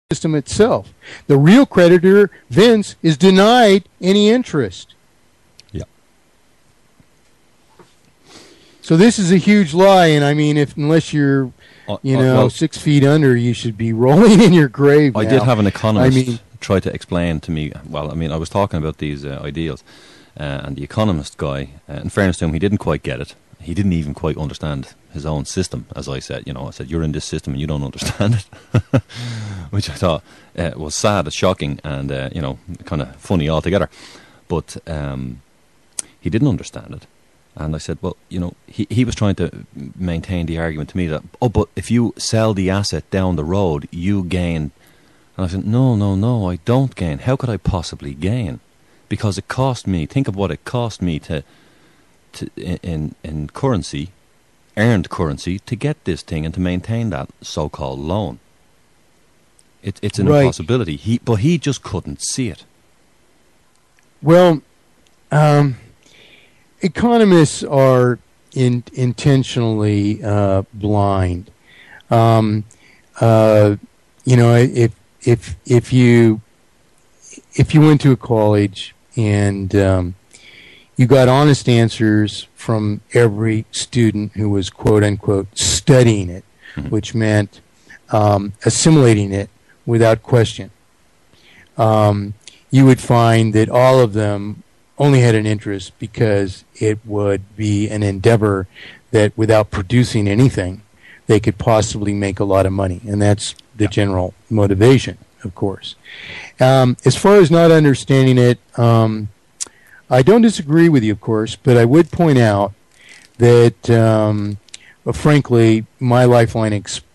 system itself. The real creditor, Vince, is denied any interest. Yeah. So this is a huge lie, and I mean, unless you're, 6 feet under, you should be rolling in your grave now. I did have an economist try to explain to me. Well, I mean, I was talking about these ideals, and the economist guy, in fairness to him, he didn't quite get it. He didn't even quite understand his own system, as I said. I said, you're in this system and you don't understand it, which I thought was sad, shocking, and, kind of funny altogether. But he didn't understand it. And I said, well, he was trying to maintain the argument to me that, but if you sell the asset down the road, you gain. And I said, no, I don't gain. How could I possibly gain? Because it cost me, think of what it cost me in currency, earned currency, to get this thing and to maintain that so-called loan. It's an impossibility. But he just couldn't see it. Well, economists are intentionally blind. If you went to a college and you got honest answers from every student who was quote unquote studying it, which meant assimilating it without question, you would find that all of them only had an interest because it would be an endeavor that without producing anything, they could possibly make a lot of money. And that's the general motivation, of course. As far as not understanding it, I don't disagree with you, of course, but I would point out that, frankly, my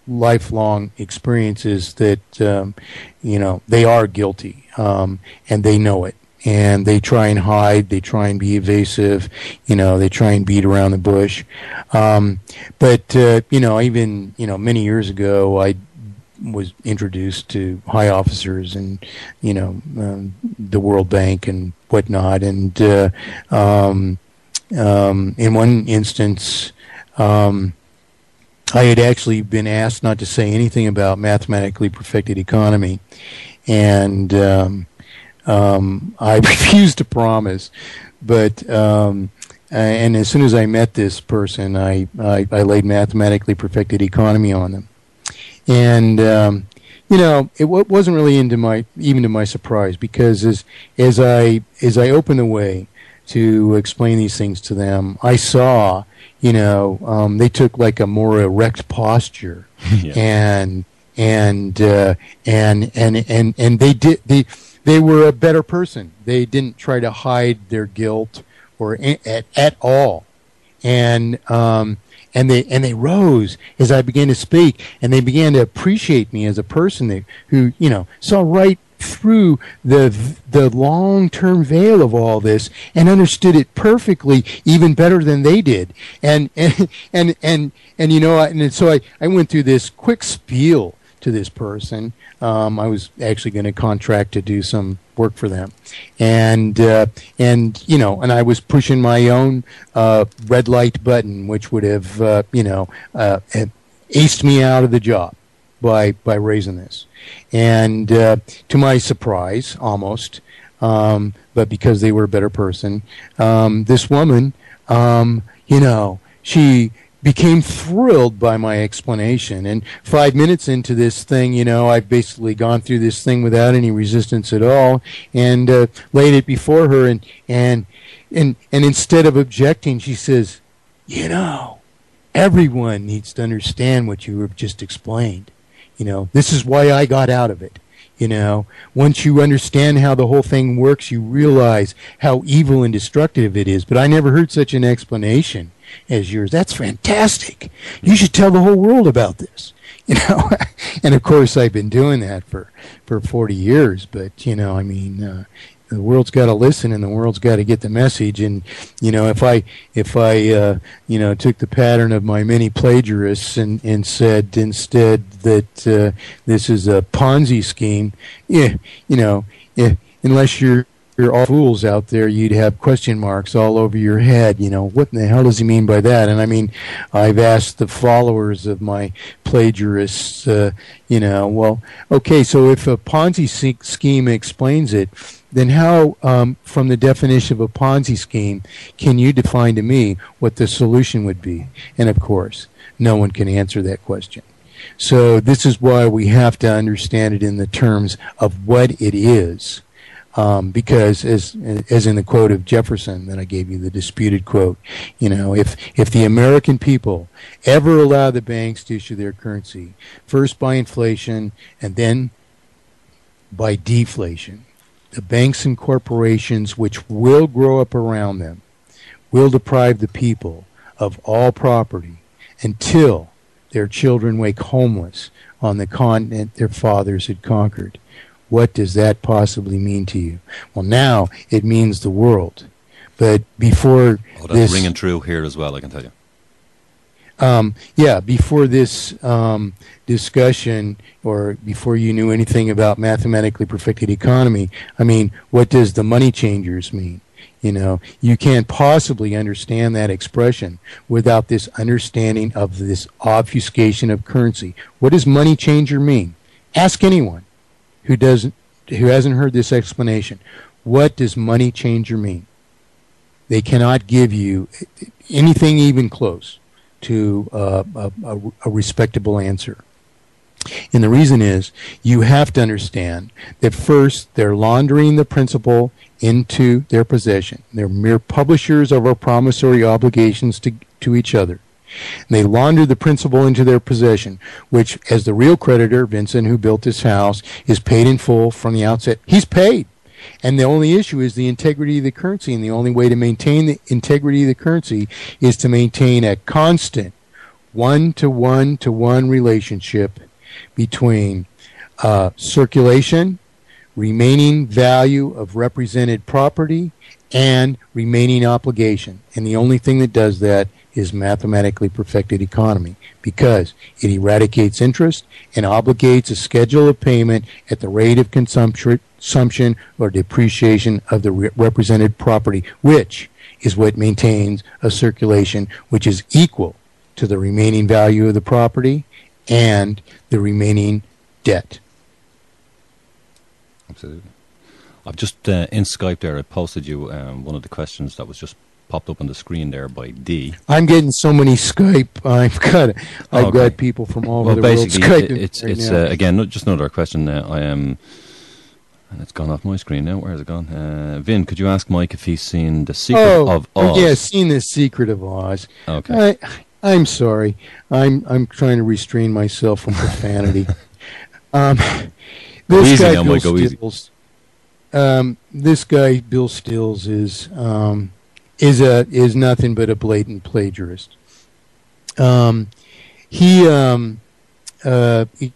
lifelong experience is that, they are guilty, and they know it. And they try and hide, they try and be evasive, they try and beat around the bush. But even, many years ago, I was introduced to high officers and, the World Bank and whatnot. And in one instance, I had actually been asked not to say anything about mathematically perfected economy. And I refused to promise, but and as soon as I met this person, I laid mathematically perfected economy on them, and it wasn't really even to my surprise, because as I opened the way to explain these things to them, I saw they took like a more erect posture, yeah. and they were a better person. They didn't try to hide their guilt or at all, and they rose as I began to speak, and they began to appreciate me as a person who saw right through the long-term veil of all this and understood it perfectly, even better than they did. And so I went through this quick spiel to this person. I was actually going to contract to do some work for them, and I was pushing my own red light button, which would have aced me out of the job by raising this. And to my surprise, almost, but because they were a better person, this woman, she became thrilled by my explanation. And 5 minutes into this thing, I've basically gone through this thing without any resistance at all, and laid it before her. And instead of objecting, she says, everyone needs to understand what you have just explained. This is why I got out of it. Once you understand how the whole thing works, you realize how evil and destructive it is. But I never heard such an explanation as yours. That's fantastic. You should tell the whole world about this. And of course I've been doing that for 40 years, but the world's got to listen, and the world's got to get the message. And if I took the pattern of my many plagiarists and said instead that this is a Ponzi scheme, unless you're you're all fools out there, you'd have question marks all over your head. What in the hell does he mean by that? And I mean, I've asked the followers of my plagiarists, well, okay, so if a Ponzi scheme explains it, then how, from the definition of a Ponzi scheme, can you define to me what the solution would be? And of course, no one can answer that question. So this is why we have to understand it in the terms of what it is. Because as in the quote of Jefferson that I gave you, the disputed quote, if the American people ever allow the banks to issue their currency, first by inflation and then by deflation, the banks and corporations which will grow up around them will deprive the people of all property until their children wake homeless on the continent their fathers had conquered. What does that possibly mean to you? Well, now it means the world. But before that's ringing true here as well, I can tell you. Before this discussion, or before you knew anything about mathematically perfected economy, I mean, what does the money changers mean? You can't possibly understand that expression without this understanding of this obfuscation of currency. What does money changer mean? Ask anyone who hasn't heard this explanation. What does money changer mean? They cannot give you anything even close to a respectable answer. And the reason is, you have to understand that first, they're laundering the principal into their possession. They're mere publishers of our promissory obligations to each other. And they launder the principal into their possession, which, as the real creditor, Vincent, who built this house, is paid in full from the outset. He's paid. And the only issue is the integrity of the currency. And the only way to maintain the integrity of the currency is to maintain a constant one-to-one-to-one relationship between circulation, remaining value of represented property, and remaining obligation. And the only thing that does that is mathematically perfected economy, because it eradicates interest and obligates a schedule of payment at the rate of consumption or depreciation of the represented property, which is what maintains a circulation which is equal to the remaining value of the property and the remaining debt. Absolutely. I've just in Skype there, I posted you one of the questions that was just popped up on the screen there by D. I'm getting so many Skype. I've got people from all over the world Skyping. It's again just another question. And it's gone off my screen now. Where has it gone? Vin, could you ask Mike if he's seen The Secret of Oz? Yeah, seen The Secret of Oz. Okay. I'm sorry. I'm trying to restrain myself from profanity. This guy, now, Bill Stills. This guy, Bill Stills, is nothing but a blatant plagiarist. He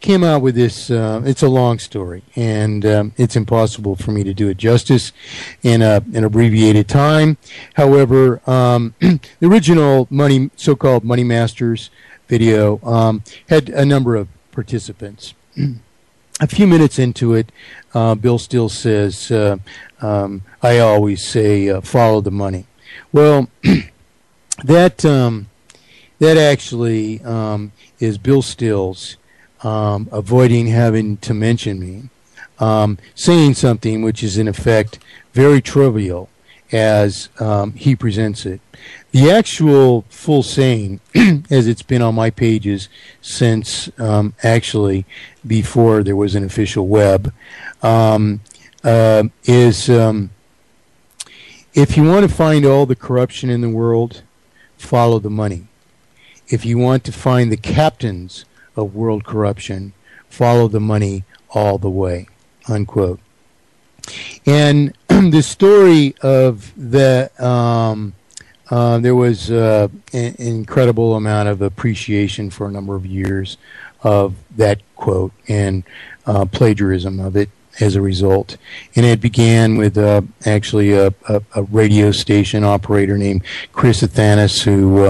came out with this. It's a long story, and it's impossible for me to do it justice in an abbreviated time. However, the original so-called Money Masters video had a number of participants. A few minutes into it, Bill Stills says, "I always say follow the money." Well, that actually is Bill Stills avoiding having to mention me, saying something which is in effect very trivial as he presents it. The actual full saying, as it's been on my pages since actually before there was an official web, is if you want to find all the corruption in the world, follow the money. If you want to find the captains of world corruption, follow the money all the way, unquote. And the story of the there was an incredible amount of appreciation for a number of years of that quote and plagiarism of it. as a result. And it began with actually a radio station operator named Chris Athanas, who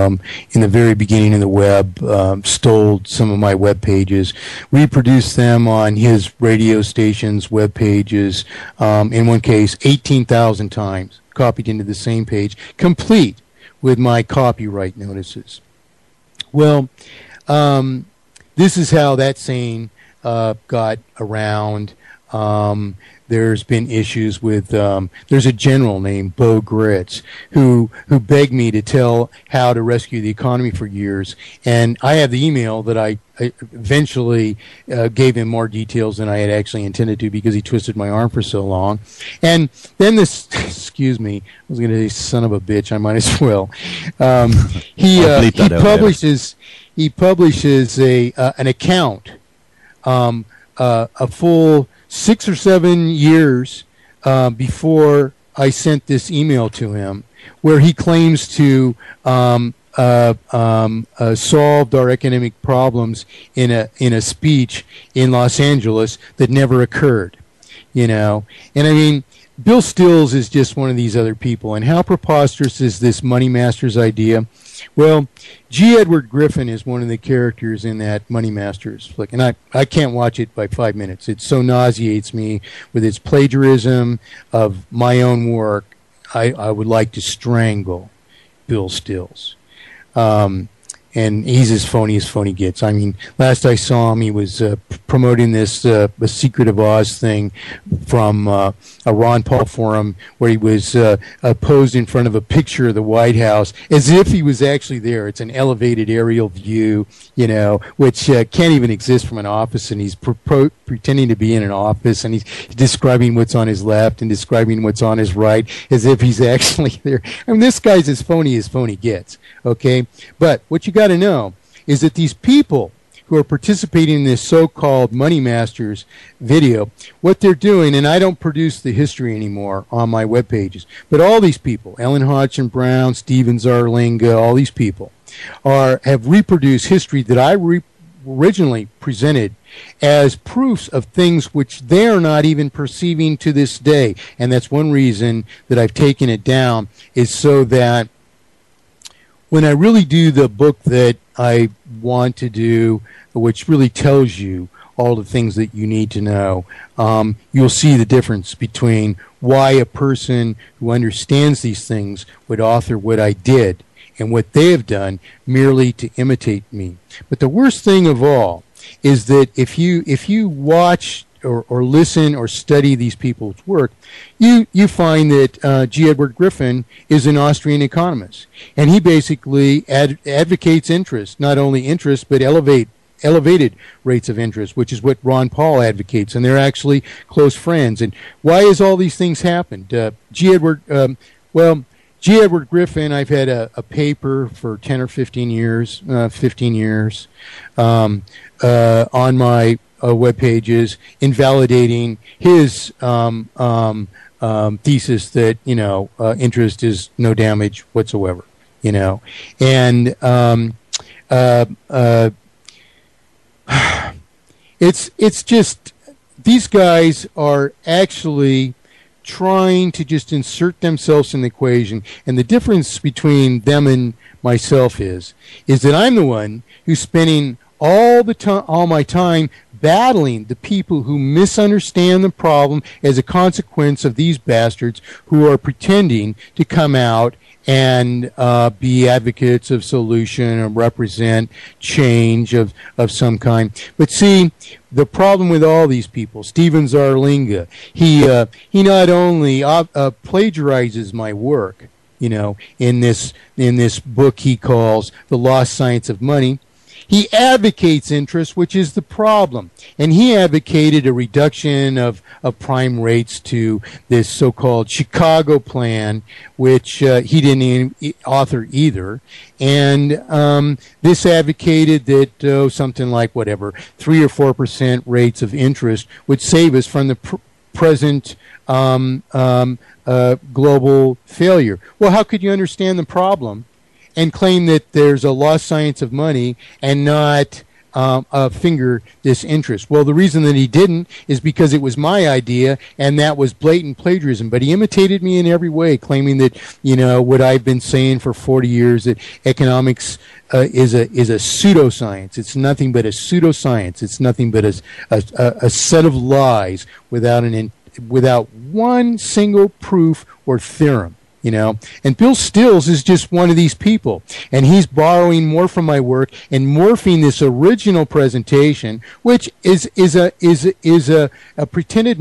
in the very beginning of the web stole some of my web pages, reproduced them on his radio station's web pages, in one case 18,000 times, copied into the same page, complete with my copyright notices. Well, this is how that saying got around. There's been issues with, there's a general named Bo Gritz who begged me to tell how to rescue the economy for years. And I have the email that I eventually gave him more details than I had actually intended to because he twisted my arm for so long. And then this, excuse me, I was going to say son of a bitch, I might as well. He publishes an account, a full 6 or 7 years before I sent this email to him, where he claims to solved our economic problems in a speech in Los Angeles that never occurred, you know. And I mean, Bill Stills is just one of these other people. And how preposterous is this Money Masters idea? Well, G. Edward Griffin is one of the characters in that Money Masters flick, and I can't watch it by 5 minutes. It so nauseates me with its plagiarism of my own work. I would like to strangle Bill Stills. And he's as phony gets. I mean, last I saw him, he was promoting this The Secret of Oz thing from a Ron Paul forum where he was posed in front of a picture of the White House as if he was actually there. It's an elevated aerial view, you know, which can't even exist from an office, and he's pretending to be in an office, and he's describing what's on his left and describing what's on his right as if he's actually there. I mean, this guy's as phony gets, okay? But what you got to know is that these people who are participating in this so-called Money Masters video, what they're doing, and I don't produce the history anymore on my web pages, but all these people, Ellen Hodgson Brown, Steven Zarlinga, all these people have reproduced history that I originally presented as proofs of things which they are not even perceiving to this day. And that's one reason that I've taken it down, is so that when I really do the book that I want to do, which really tells you all the things that you need to know, you'll see the difference between why a person who understands these things would author what I did and what they have done merely to imitate me. But the worst thing of all is that if you watch or listen or study these people's work, you find that G. Edward Griffin is an Austrian economist, and he basically advocates interest, not only interest, but elevated rates of interest, which is what Ron Paul advocates, and they're actually close friends. And why has all these things happened? G. Edward Griffin, I've had a paper for 10 or 15 years, on my web pages, invalidating his thesis that, you know, interest is no damage whatsoever, you know. And it's just, these guys are actually trying to just insert themselves in the equation. And the difference between them and myself is that I'm the one who's spending all my time battling the people who misunderstand the problem as a consequence of these bastards who are pretending to come out and be advocates of solution or represent change of some kind. But see, the problem with all these people, Steven Zarlinga, he not only plagiarizes my work, you know, in this book he calls The Lost Science of Money. He advocates interest, which is the problem. And he advocated a reduction of prime rates to this so-called Chicago plan, which he didn't author either. And this advocated that something like 3 or 4% rates of interest would save us from the present global failure. Well, how could you understand the problem and claim that there's a lost science of money and not finger this interest. Well, the reason that he didn't is because it was my idea, and that was blatant plagiarism. But he imitated me in every way, claiming that, what I've been saying for 40 years, that economics is a pseudoscience. It's nothing but a pseudoscience. It's nothing but a set of lies without one single proof or theorem. And Bill Stills is just one of these people, and he's borrowing more from my work and morphing this original presentation, which is a pretended